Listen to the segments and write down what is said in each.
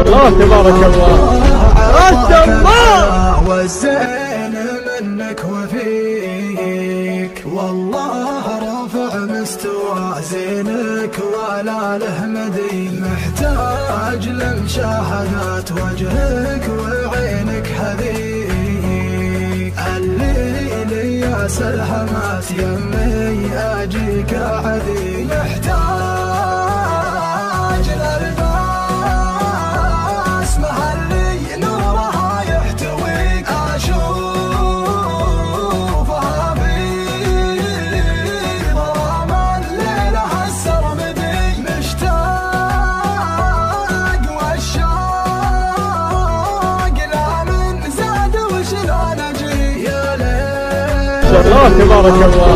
الله تبارك الله عز الله والزين منك وفيك والله رافع مستوى زينك ولا له مدين محتاج لمشاهدات وجهك وعينك هذيك الليل يا سلهمات يمي اجيك عذيب محتاج للباس محلي نورها يحتويك اشوفها في ظلام الليل هالسرمدي مشتاق والشوق لا من زاد وشلون اجي يا ليل الله تبارك الله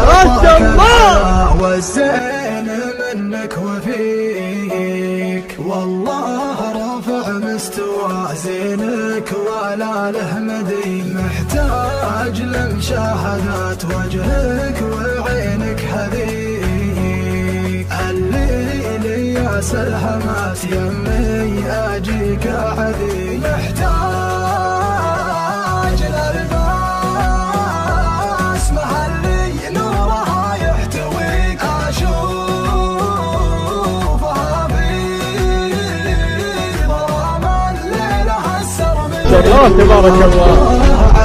عز الله والزين منك وفيك والله رافع مستوى زينك ولا له مدين محتاج لمشاهدات وجهك وعينك هذيك الليل يا سلهمات يمي اجيك عذيب محتاج للباس محلي نورها يحتويك اشوفها في ظلام الليل هالسرمدي الله تبارك الله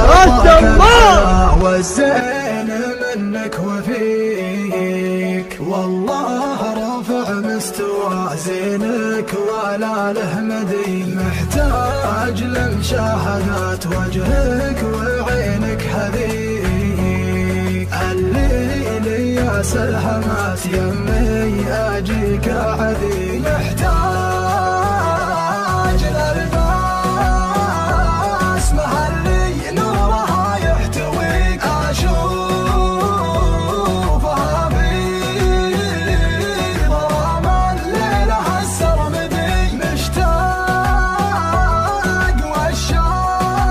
عز الله والزين منك وفيك والله رافع مستوى زينك ولا له مدين محتاج لمشاهدات وجهك وعينك هذيك الليل يا سلهمات يمي اجيك عذيب محتاج للباس محلي نورها يحتويك اشوفها في ظلام الليل هالسرمدي مشتاق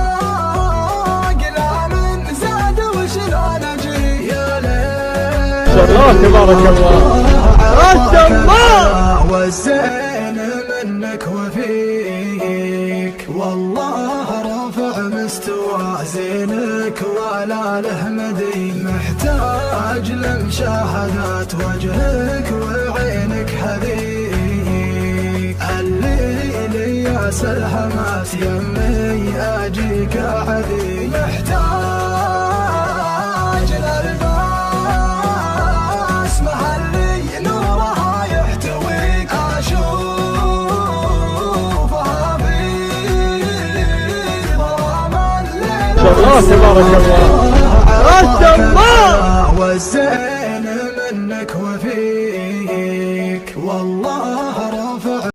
والشوق لا من زاد وشلون اجي يا ليل الله تبارك الله عز الله والزين منك وفيك والله رافع مستوى زينك ولا له مدين محتاج لمشاهدات وجهك وعينك هذيك الليل يا سلهمات يمي اجيك عذيب محتاج للباس محلي نورها يحتويك اشوفها في ظلام الليل الله تبارك الله عز الله والزين منك وفيك والله رافع